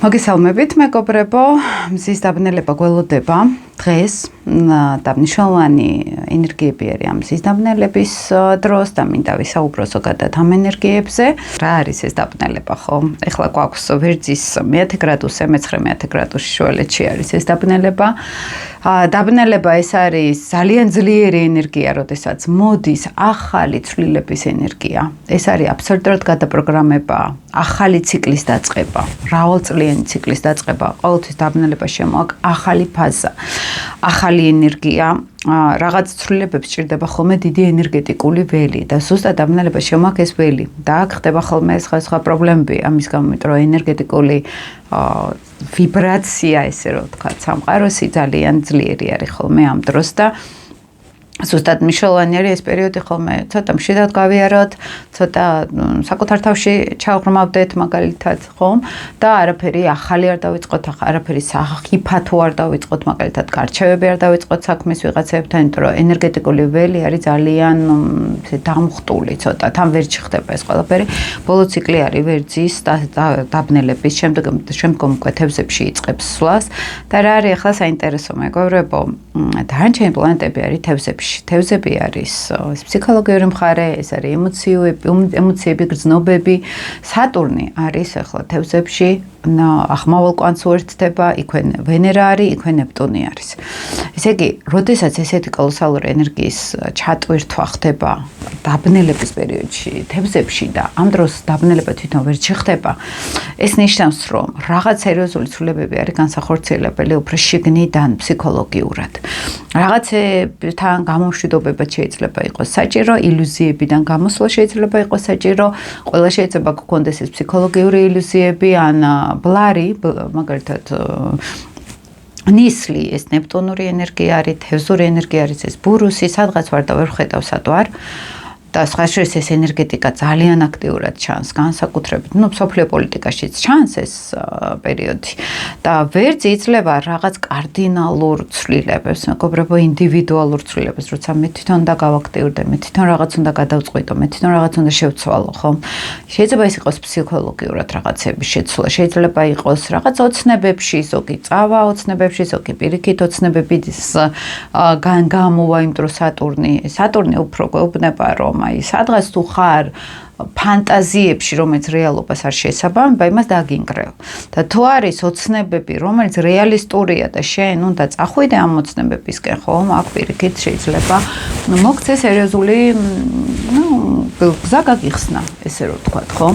მოგესალმებით, მეგობრებო, მზის დაბნელება გველოდება დღეს და მნიშვნელოვანი ენერგიები არის ამ მზის დაბნელების დროს და მინდა ვისაუბრო ზოგადად ამ ენერგიებზე. რა არის ეს დაბნელება, ხო? ეხლა გვაქვს ვერძის 10 გრადუსზე, 19 გრადუსში შუალედში არის ეს დაბნელება. დაბნელება ეს არის ძალიან ძლიერი ენერგია, როდესაც მოდის ახალი ცვლილების ენერგია. ეს არის აბსოლუტურად გადაპროგრამება, ახალი ციკლის დაწყება, მრავალწლიანი ციკლის დაწყება, ყოველთვის დაბნელება შემოაქვს ახალი ფაზა, ახალი ენერგია, რაღაც ცვლილებებს ჭირდება ხოლმე დიდი ენერგეტიკული ველი და ზუსტად დაბნელება შემოაქვს ეს ველი და აქ ხდება ხოლმე სხვა პრობლემები ამის გამო, რომ ენერგეტიკული ვიბრაცია, ესე რომ ვთქვათ, სამყაროსი ძალიან ძლიერი არის ხოლმე ამ დროს და ზუსტად მნიშვნელოვანი არის ეს პერიოდი ხოლმე ცოტა მშვიდად გავიაროთ, ცოტა საკუთარ თავში ჩავღრმავდეთ მაგალითად, ხომ? და არაფერი ახალი არ დავიწყოთ, არაფერი სახიფათო არ დავიწყოთ, მაგალითად, გარჩევები არ დავიწყოთ საქმის ვიღაცებთან, იმიტომ რომ ენერგეტიკული ველი არის ძალიან დამხტული ცოტა, თან ვერ ჩხდება ეს ყველაფერი. ბოლო ციკლი არის ვერძის დაბნელების, შემდგომ კვეთებსებში იწყებს სვლას და რა არის ახლა საინტერესო, მეგობრებო, დანარჩენი პლანეტები არის თევზებში. თევზები არის ფსიქოლოგიური მხარე, ეს არის ემოციები, გრძნობები. სატურნი არის ახლა თევზებში, ახმავალ კვანძს უერთდება, იქვე ვენერა არის, იქვე ნეპტუნი არის. ესე იგი, როდესაც ესეთი კოლოსალური ენერგიის ჩატვირთვა ხდება დაბნელების პერიოდში თევზებში და ამ დროს დაბნელება თვითონ ვერ ჩხდება, ეს ნიშნავს, რომ რაღაც სერიოზული ცვლილებები არის განსახორციელებელი უფრო შიგნიდან ფსიქოლოგიურად. რაღაცებთან გამომშვიდობება შეიძლება იყოს საჭირო, ილუზიებიდან გამოსვლა შეიძლება იყოს საჭირო, ყველა შეიძლება გქონდეს ეს ფსიქოლოგიური ილუზიები ან ბლარი, მაგალითად ნისლი, ეს ნეპტუნური ენერგია არის, თევზური ენერგია არის, ეს ბურუსი, სადღაც ვარ და ვერ ხედავ სად ვარ. და სხვა შორის ეს ენერგეტიკა ძალიან აქტიურად ჩანს, განსაკუთრებით, მსოფლიო პოლიტიკაშიც ჩანს ეს პერიოდი და ვერძი იძლევა რაღაც კარდინალურ ცვლილებებს, მეგობრებო, ინდივიდუალურ ცვლილებებს, როცა მე თვითონ უნდა გავაქტიურდე, მე თვითონ რაღაც უნდა გადავწყვიტო, მე თვითონ რაღაც უნდა შევცვალო, ხო? შეიძლება ეს იყოს ფსიქოლოგიურად რაღაცების შეცვლა, შეიძლება იყოს რაღაც ოცნებებში, ზოგი წავა ოცნებებში, ზოგი პირიქით ოცნებები გამოვა, იმიტომ რომ სატურნი უფრო გვეუბნება, რომ აი სადღაც თუ ხარ ფანტაზიებში, რომელიც რეალობას არ შეესაბამება, იმას დაგინგრევ. და თუ არის ოცნებები, რომელიც რეალისტურია და შენ უნდა წახვიდე ამ ოცნებებისკენ, ხო, აქ პირიქით შეიძლება მოგცე სერიოზული გზა გაგიხსნა, ესე რომ ვთქვათ, ხო?